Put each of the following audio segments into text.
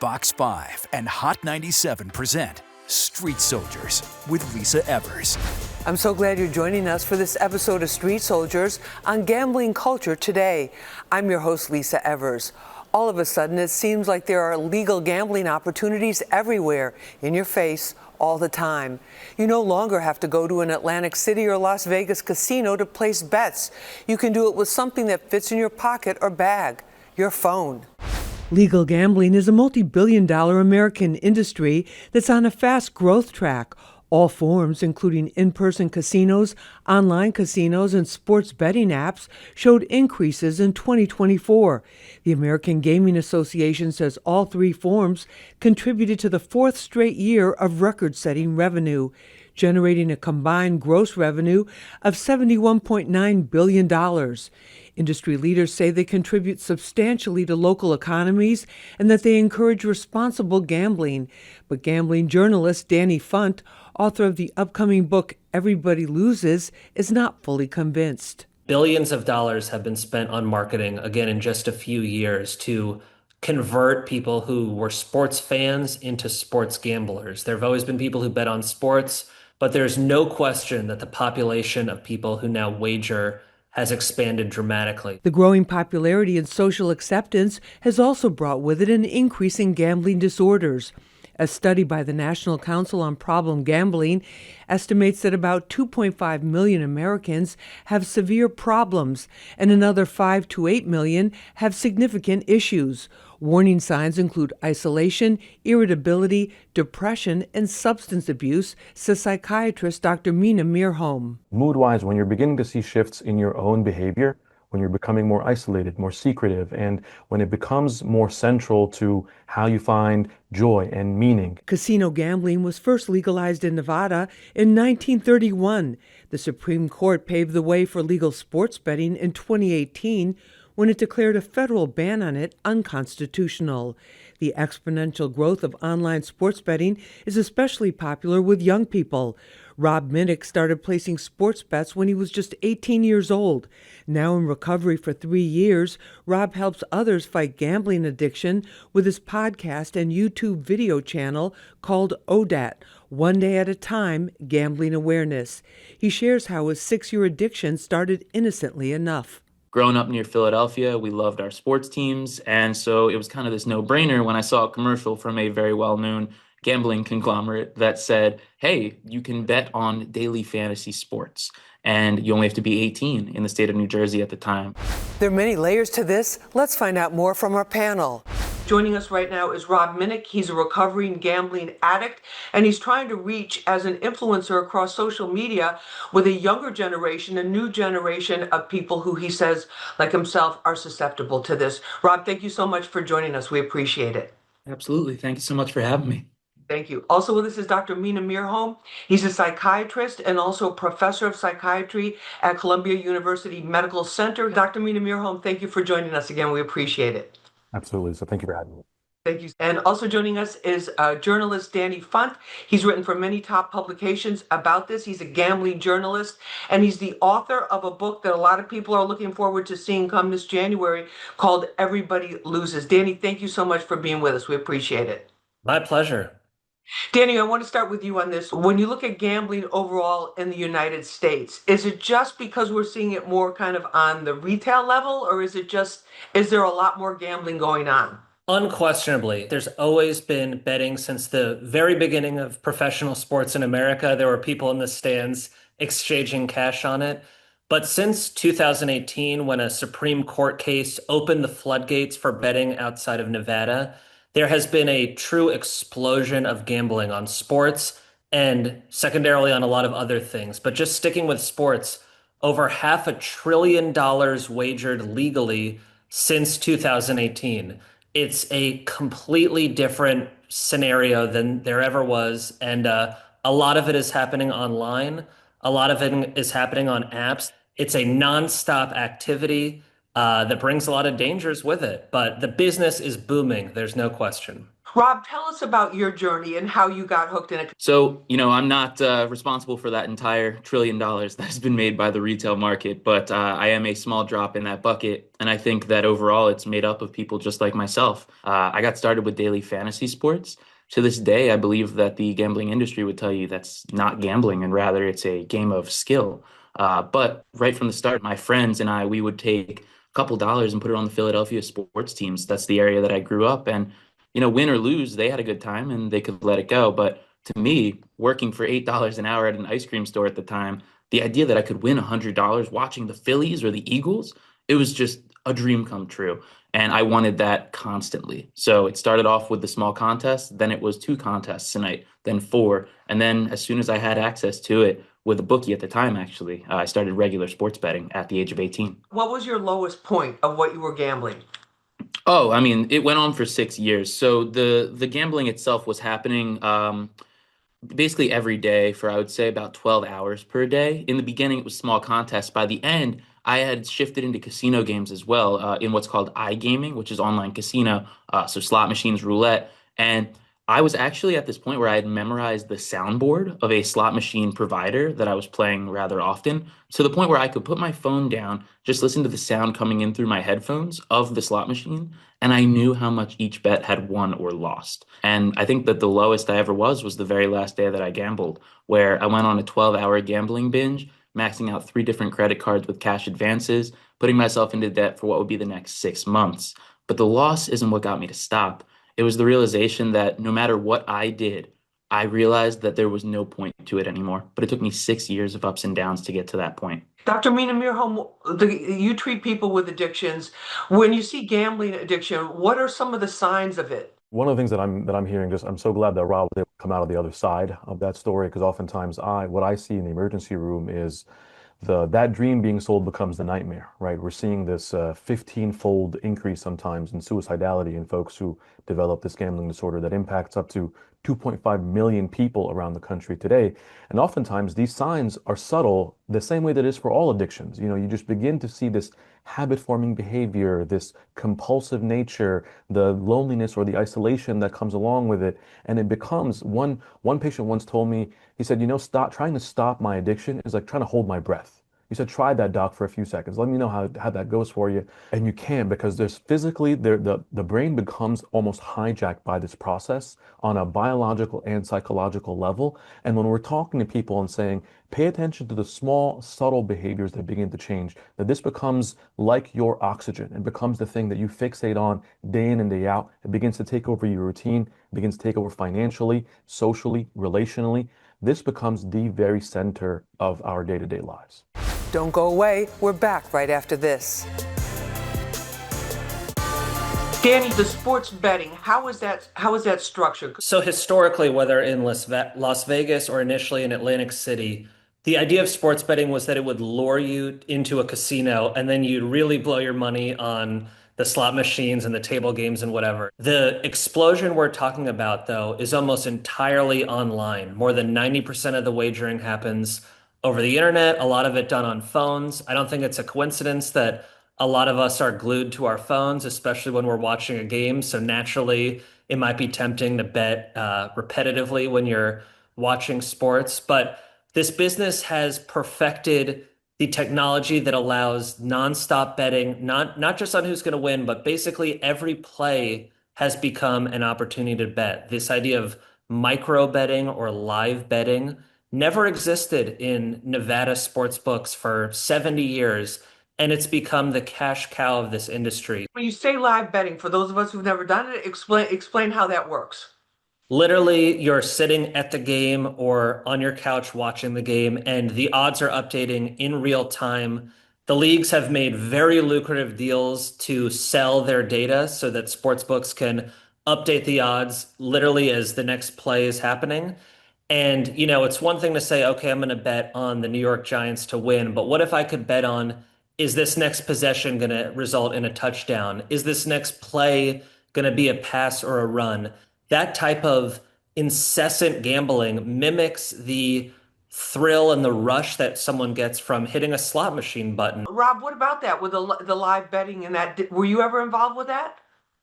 Fox 5 and Hot 97 present Street Soldiers with Lisa Evers. I'm so glad you're joining us for this episode of Street Soldiers on Gambling Culture Today. I'm your host, Lisa Evers. All of a sudden, it seems like there are legal gambling opportunities everywhere, in your face, all the time. You no longer have to go to an Atlantic City or Las Vegas casino to place bets. You can do it with something that fits in your pocket or bag, your phone. Legal gambling is a multi-billion-dollar American industry that's on a fast growth track. All forms, including in-person casinos, online casinos, and sports betting apps, showed increases in 2024. The American Gaming Association says all three forms contributed to the fourth straight year of record-setting revenue, generating a combined gross revenue of $71.9 billion. Industry leaders say they contribute substantially to local economies and that they encourage responsible gambling. But gambling journalist Danny Funt, author of the upcoming book Everybody Loses, is not fully convinced. Billions of dollars have been spent on marketing, again, in just a few years to convert people who were sports fans into sports gamblers. There have always been people who bet on sports, but there's no question that the population of people who now wager has expanded dramatically. The growing popularity and social acceptance has also brought with it an increase in gambling disorders. A study by the National Council on Problem Gambling estimates that about 2.5 million Americans have severe problems and another 5 to 8 million have significant issues. Warning signs include isolation, irritability, depression, and substance abuse, says psychiatrist Dr. Mina Mirholm. Mood-wise, when you're beginning to see shifts in your own behavior, when you're becoming more isolated, more secretive, and when it becomes more central to how you find joy and meaning. Casino gambling was first legalized in Nevada in 1931. The Supreme Court paved the way for legal sports betting in 2018 when it declared a federal ban on it unconstitutional. The exponential growth of online sports betting is especially popular with young people. Rob Minnick started placing sports bets when he was just 18 years old. Now in recovery for 3 years, Rob helps others fight gambling addiction with his podcast and YouTube video channel called ODAT, One Day at a Time, Gambling Awareness. He shares how his 6-year addiction started innocently enough. Growing up near Philadelphia, we loved our sports teams, and so it was kind of this no-brainer when I saw a commercial from a very well-known gambling conglomerate that said, hey, you can bet on daily fantasy sports, and you only have to be 18 in the state of New Jersey at the time. There are many layers to this. Let's find out more from our panel. Joining us right now is Rob Minnick. He's a recovering gambling addict, and he's trying to reach as an influencer across social media with a younger generation, a new generation of people who he says, like himself, are susceptible to this. Rob, thank you so much for joining us. We appreciate it. Absolutely. Thank you so much for having me. Thank you. Also with us is Dr. Mina Mirholm. He's a psychiatrist and also a professor of psychiatry at Columbia University Medical Center. Dr. Mina Mirholm, thank you for joining us again. We appreciate it. Absolutely. So thank you for having me. Thank you. And also joining us is journalist Danny Funt. He's written for many top publications about this. He's a gambling journalist, and he's the author of a book that a lot of people are looking forward to seeing come this January called Everybody Loses. Danny, thank you so much for being with us. We appreciate it. My pleasure. Danny, I want to start with you on this. When you look at gambling overall in the United States, is it just because we're seeing it more kind of on the retail level, or is there a lot more gambling going on? Unquestionably, there's always been betting since the very beginning of professional sports in America. There were people in the stands exchanging cash on it. But since 2018, when a Supreme Court case opened the floodgates for betting outside of Nevada, there has been a true explosion of gambling on sports and secondarily on a lot of other things. But just sticking with sports, over $500 billion wagered legally since 2018. It's a completely different scenario than there ever was. And a lot of it is happening online. A lot of it is happening on apps. It's a nonstop activity that brings a lot of dangers with it. But the business is booming. There's no question. Rob, tell us about your journey and how you got hooked in it. So, I'm not responsible for that entire $1 trillion that has been made by the retail market, but I am a small drop in that bucket. And I think that overall it's made up of people just like myself. I got started with daily fantasy sports. To this day, I believe that the gambling industry would tell you that's not gambling and rather it's a game of skill. But right from the start, my friends and I, we would take a couple dollars and put it on the Philadelphia sports teams. That's the area that I grew up. And win or lose, they had a good time and they could let it go. But to me, working for $8 an hour at an ice cream store at the time, the idea that I could win $100 watching the Phillies or the Eagles, it was just a dream come true. And I wanted that constantly. So it started off with the small contest, then it was 2 contests a night, then 4. And then as soon as I had access to it, with a bookie at the time, actually, I started regular sports betting at the age of 18. What was your lowest point of what you were gambling? Oh, I mean, it went on for 6 years. So the gambling itself was happening basically every day for I would say about 12 hours per day. In the beginning, it was small contests. By the end, I had shifted into casino games as well, in what's called iGaming, which is online casino, so slot machines, roulette. And I was actually at this point where I had memorized the soundboard of a slot machine provider that I was playing rather often, to the point where I could put my phone down, just listen to the sound coming in through my headphones of the slot machine, and I knew how much each bet had won or lost. And I think that the lowest I ever was the very last day that I gambled, where I went on a 12-hour gambling binge, maxing out 3 different credit cards with cash advances, putting myself into debt for what would be the next 6 months. But the loss isn't what got me to stop. It was the realization that no matter what I did, I realized that there was no point to it anymore. But it took me 6 years of ups and downs to get to that point. Dr. Mina Mirholm, you treat people with addictions. When you see gambling addiction, what are some of the signs of it? One of the things that I'm hearing, just I'm so glad that Rob was able to come out of the other side of that story, because oftentimes what I see in the emergency room is that dream being sold becomes the nightmare, right? We're seeing this 15-fold increase sometimes in suicidality in folks who develop this gambling disorder that impacts up to 2.5 million people around the country today. And oftentimes these signs are subtle, the same way that it is for all addictions. You just begin to see this habit-forming behavior, this compulsive nature, the loneliness or the isolation that comes along with it. And it becomes, one patient once told me, he said, stop trying to stop my addiction is like trying to hold my breath. He said, try that, doc, for a few seconds. Let me know how that goes for you. And you can, because there's physically, the brain becomes almost hijacked by this process on a biological and psychological level. And when we're talking to people and saying, pay attention to the small, subtle behaviors that begin to change, that this becomes like your oxygen. It becomes the thing that you fixate on day in and day out. It begins to take over your routine, it begins to take over financially, socially, relationally. This becomes the very center of our day-to-day lives. Don't go away. We're back right after this. Danny, the sports betting, how is that structured? So historically, whether in Las Vegas or initially in Atlantic City, the idea of sports betting was that it would lure you into a casino and then you'd really blow your money on the slot machines and the table games and whatever. The explosion we're talking about, though, is almost entirely online. More than 90% of the wagering happens over the internet, a lot of it done on phones. I don't think it's a coincidence that a lot of us are glued to our phones, especially when we're watching a game. So naturally, it might be tempting to bet repetitively when you're watching sports. But this business has perfected the technology that allows nonstop betting, not just on who's going to win, but basically every play has become an opportunity to bet. This idea of micro betting or live betting never existed in Nevada sports books for 70 years, and it's become the cash cow of this industry. When you say live betting, for those of us who've never done it, explain how that works. Literally, you're sitting at the game or on your couch watching the game, and the odds are updating in real time. The leagues have made very lucrative deals to sell their data so that sportsbooks can update the odds literally as the next play is happening. And, it's one thing to say, okay, I'm going to bet on the New York Giants to win, but what if I could bet on, is this next possession going to result in a touchdown? Is this next play going to be a pass or a run? That type of incessant gambling mimics the thrill and the rush that someone gets from hitting a slot machine button. Rob, what about that with the live betting and that? Were you ever involved with that?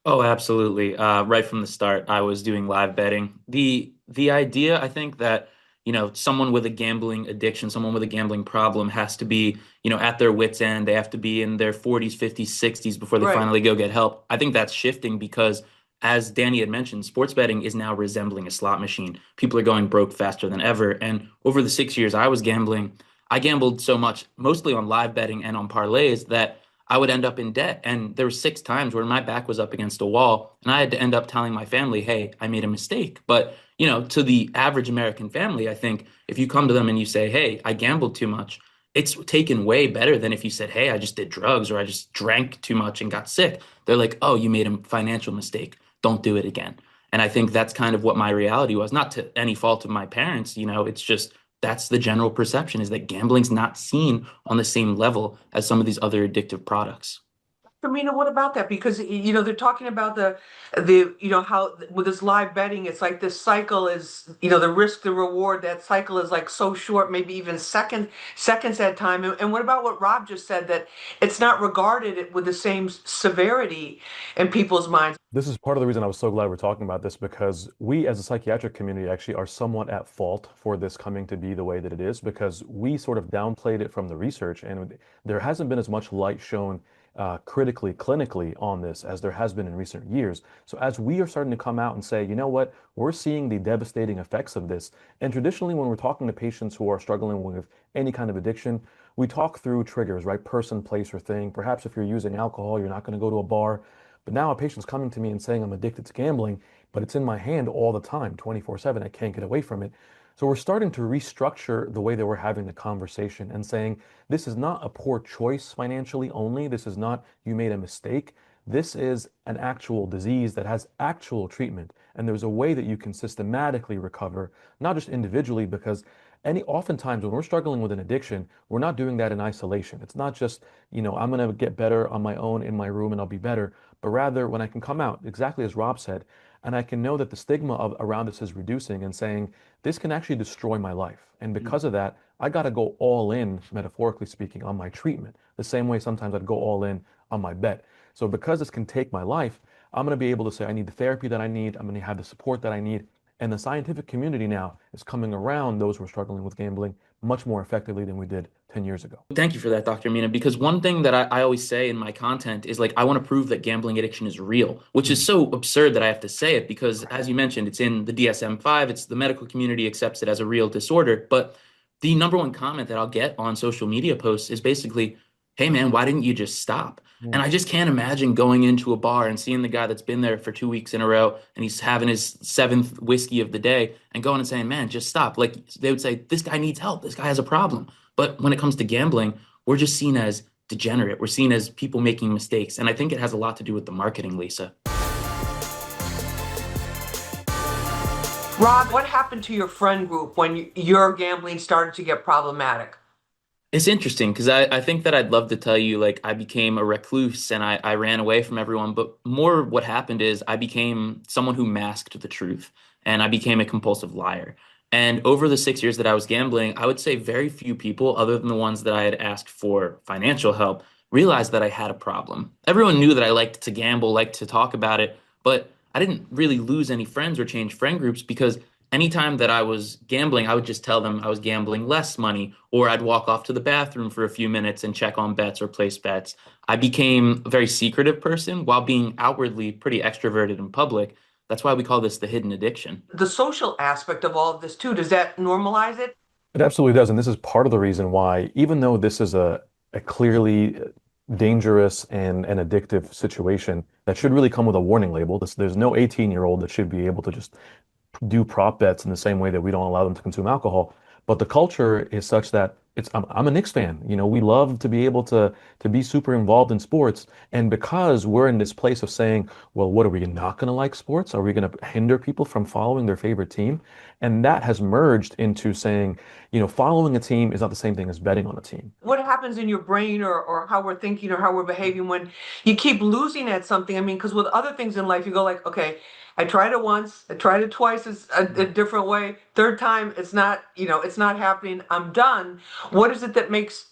Oh, absolutely. Right from the start, I was doing live betting. The idea, I think that, someone with a gambling addiction, someone with a gambling problem has to be, at their wits' end. They have to be in their 40s, 50s, 60s before they Right. finally go get help. I think that's shifting because, as Danny had mentioned, sports betting is now resembling a slot machine. People are going broke faster than ever. And over the 6 years I was gambling, I gambled so much, mostly on live betting and on parlays, that I would end up in debt. And there were 6 times where my back was up against a wall and I had to end up telling my family, hey, I made a mistake. But, to the average American family, I think if you come to them and you say, hey, I gambled too much, it's taken way better than if you said, hey, I just did drugs or I just drank too much and got sick. They're like, oh, you made a financial mistake. Don't do it again. And I think that's kind of what my reality was, not to any fault of my parents. It's just that's the general perception is that gambling's not seen on the same level as some of these other addictive products. Mina, what about that? Because they're talking about how with this live betting, it's like this cycle is the risk, the reward. That cycle is like so short, maybe even seconds at time. And what about what Rob just said, that it's not regarded with the same severity in people's minds? This is part of the reason I was so glad we're talking about this because we as a psychiatric community actually are somewhat at fault for this coming to be the way that it is because we sort of downplayed it from the research and there hasn't been as much light shown critically, clinically on this as there has been in recent years. So as we are starting to come out and say, you know what, we're seeing the devastating effects of this. And traditionally, when we're talking to patients who are struggling with any kind of addiction, we talk through triggers, right? Person, place, or thing. Perhaps if you're using alcohol, you're not going to go to a bar. But now a patient's coming to me and saying I'm addicted to gambling, but it's in my hand all the time, 24/7. I can't get away from it. So we're starting to restructure the way that we're having the conversation and saying this is not a poor choice financially only. This is not you made a mistake. This is an actual disease that has actual treatment. And there's a way that you can systematically recover, not just individually, because oftentimes when we're struggling with an addiction, we're not doing that in isolation. It's not just, I'm going to get better on my own in my room and I'll be better, but rather when I can come out, exactly as Rob said, and I can know that the stigma around this is reducing and saying, this can actually destroy my life. And because of that, I got to go all in, metaphorically speaking, on my treatment. The same way sometimes I'd go all in on my bet. So because this can take my life, I'm going to be able to say, I need the therapy that I need. I'm going to have the support that I need. And the scientific community now is coming around those who are struggling with gambling much more effectively than we did 10 years ago. Thank you for that, Dr. Mina, because one thing that I always say in my content is like, I want to prove that gambling addiction is real, which is so absurd that I have to say it because, as you mentioned, it's in the DSM-5, it's the medical community accepts it as a real disorder. But the number one comment that I'll get on social media posts is basically, hey, man, why didn't you just stop? And I just can't imagine going into a bar and seeing the guy that's been there for 2 weeks in a row and he's having his seventh whiskey of the day and going and saying, man, just stop. Like they would say, this guy needs help. This guy has a problem. But when it comes to gambling, we're just seen as degenerate. We're seen as people making mistakes. And I think it has a lot to do with the marketing, Lisa. Rob, what happened to your friend group when your gambling started to get problematic? It's interesting because I think that I'd love to tell you like I became a recluse and I ran away from everyone. But more what happened is I became someone who masked the truth and I became a compulsive liar. And over the 6 years that I was gambling, I would say very few people, other than the ones that I had asked for financial help, realized that I had a problem. Everyone knew that I liked to gamble, liked to talk about it, but I didn't really lose any friends or change friend groups because anytime that I was gambling, I would just tell them I was gambling less money, or I'd walk off to the bathroom for a few minutes and check on bets or place bets. I became a very secretive person while being outwardly pretty extroverted in public. That's why we call this the hidden addiction. The social aspect of all of this too, does that normalize it? It absolutely does. And this is part of the reason why, even though this is a clearly dangerous and an addictive situation that should really come with a warning label, there's no 18-year-old that should be able to just do prop bets in the same way that we don't allow them to consume alcohol. But the culture is such that I'm a Knicks fan. We love to be able to be super involved in sports. And because we're in this place of saying, well, what are we not going to like sports? Are we going to hinder people from following their favorite team? And that has merged into saying, following a team is not the same thing as betting on a team. What happens in your brain or how we're thinking or how we're behaving when you keep losing at something? I mean, because with other things in life, you go like, okay, I tried it once, I tried it twice, it's a different way. Third time, it's not, it's not happening. I'm done. What is it that makes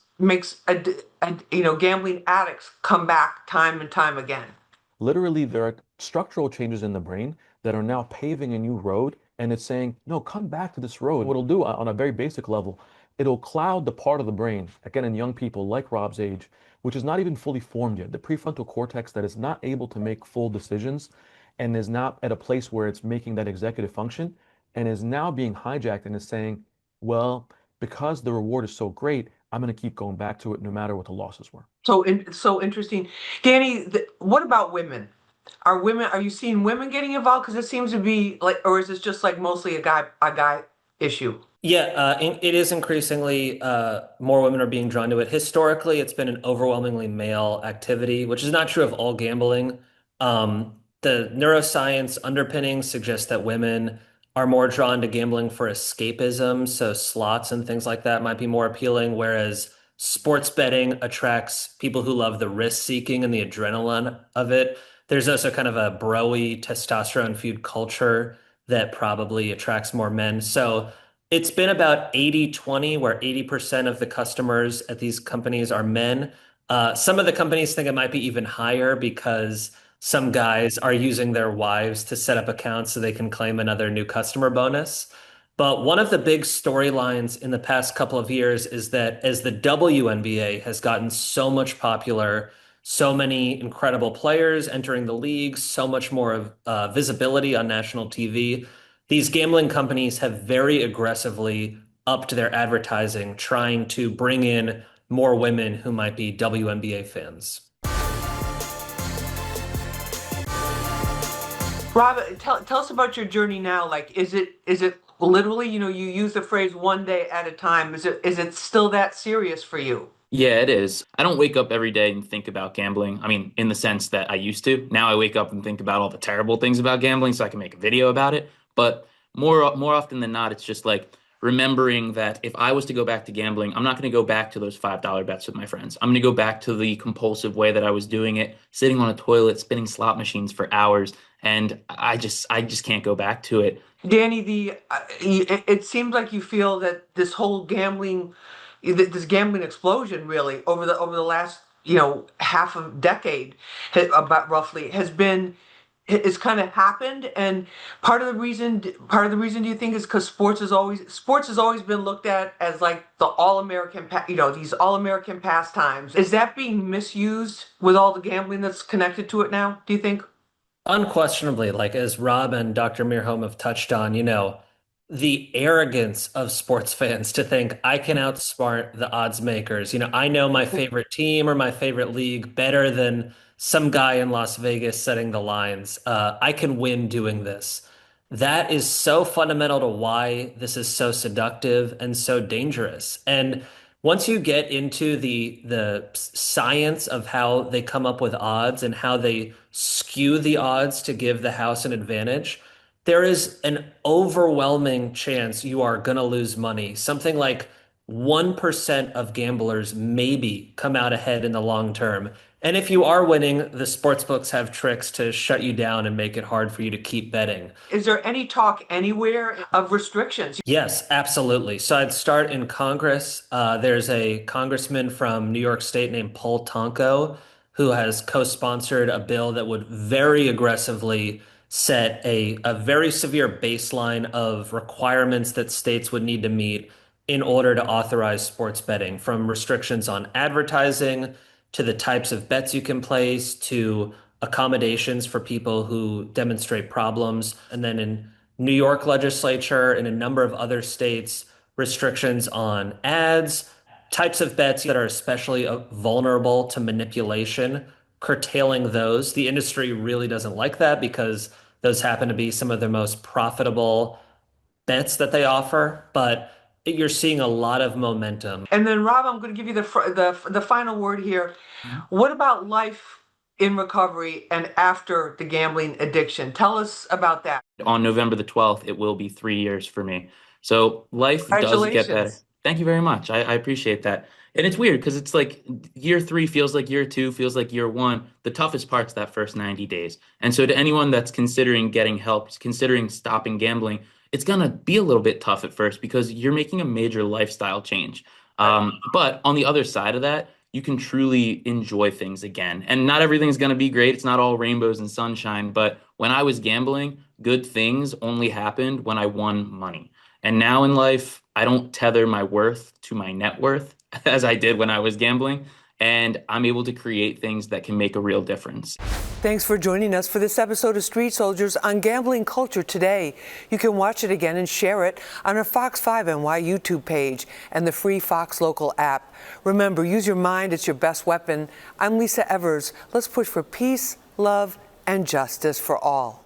gambling addicts come back time and time again? Literally, there are structural changes in the brain that are now paving a new road, and it's saying, no, come back to this road. What it'll do on a very basic level, it'll cloud the part of the brain, again, in young people like Rob's age, which is not even fully formed yet. The prefrontal cortex that is not able to make full decisions and is not at a place where it's making that executive function and is now being hijacked and is saying, well, because the reward is so great, I'm going to keep going back to it no matter what the losses were. So interesting. Danny, what about women? Are you seeing women getting involved? Because it seems to be like, or is this just like mostly a guy issue? Yeah, it is increasingly more women are being drawn to it. Historically, it's been an overwhelmingly male activity, which is not true of all gambling. The neuroscience underpinnings suggest that women are more drawn to gambling for escapism, so slots and things like that might be more appealing, whereas sports betting attracts people who love the risk seeking and the adrenaline of it. There's also kind of a bro-y, testosterone-fueled culture that probably attracts more men. So it's been about 80-20, where 80% of the customers at these companies are men. Some of the companies think it might be even higher because some guys are using their wives to set up accounts so they can claim another new customer bonus. But one of the big storylines in the past couple of years is that as the WNBA has gotten so much popular, so many incredible players entering the league, so much more of visibility on national TV, these gambling companies have very aggressively upped their advertising, trying to bring in more women who might be WNBA fans. Rob, tell us about your journey now. Like, is it literally, you use the phrase one day at a time. Is it still that serious for you? Yeah, it is. I don't wake up every day and think about gambling. I mean, in the sense that I used to. Now I wake up and think about all the terrible things about gambling so I can make a video about it. But more often than not, it's just like remembering that if I was to go back to gambling, I'm not going to go back to those $5 bets with my friends. I'm going to go back to the compulsive way that I was doing it, sitting on a toilet, spinning slot machines for hours, and I just can't go back to it. Danny, it seems like you feel that this gambling explosion, really over the last half a decade, about roughly, it's kind of happened. And part of the reason do you think is because sports has always been looked at as like the all-American these all-American pastimes. Is that being misused with all the gambling that's connected to it now, do you think? Unquestionably, like as Rob and Dr. Mearholm have touched on, the arrogance of sports fans to think I can outsmart the odds makers. I know my favorite team or my favorite league better than some guy in Las Vegas setting the lines. I can win doing this. That is so fundamental to why this is so seductive and so dangerous. And once you get into the science of how they come up with odds and how they skew the odds to give the house an advantage, there is an overwhelming chance you are going to lose money. Something like 1% of gamblers maybe come out ahead in the long term. And if you are winning, the sports books have tricks to shut you down and make it hard for you to keep betting. Is there any talk anywhere of restrictions? Yes, absolutely. So I'd start in Congress. There's a congressman from New York State named Paul Tonko who has co-sponsored a bill that would very aggressively set a very severe baseline of requirements that states would need to meet in order to authorize sports betting, from restrictions on advertising to the types of bets you can place to accommodations for people who demonstrate problems. And then in New York legislature and a number of other states, restrictions on ads, types of bets that are especially vulnerable to manipulation, curtailing those. The industry really doesn't like that because those happen to be some of the most profitable bets that they offer, but you're seeing a lot of momentum. And then, Rob, I'm going to give you the final word here. What about life in recovery and after the gambling addiction? Tell us about that. On November the 12th, it will be 3 years for me. So life does get better. Congratulations. Thank you very much. I appreciate that. And it's weird because it's like year three feels like year two, feels like year one. The toughest part's that first 90 days. And so to anyone that's considering getting help, considering stopping gambling, it's going to be a little bit tough at first because you're making a major lifestyle change. But on the other side of that, you can truly enjoy things again. And not everything's going to be great. It's not all rainbows and sunshine. But when I was gambling, good things only happened when I won money. And now in life, I don't tether my worth to my net worth as I did when I was gambling. And I'm able to create things that can make a real difference. Thanks for joining us for this episode of Street Soldiers on Gambling Culture Today. You can watch it again and share it on our Fox 5 NY YouTube page and the free Fox Local app. Remember, use your mind, it's your best weapon. I'm Lisa Evers. Let's push for peace, love, and justice for all.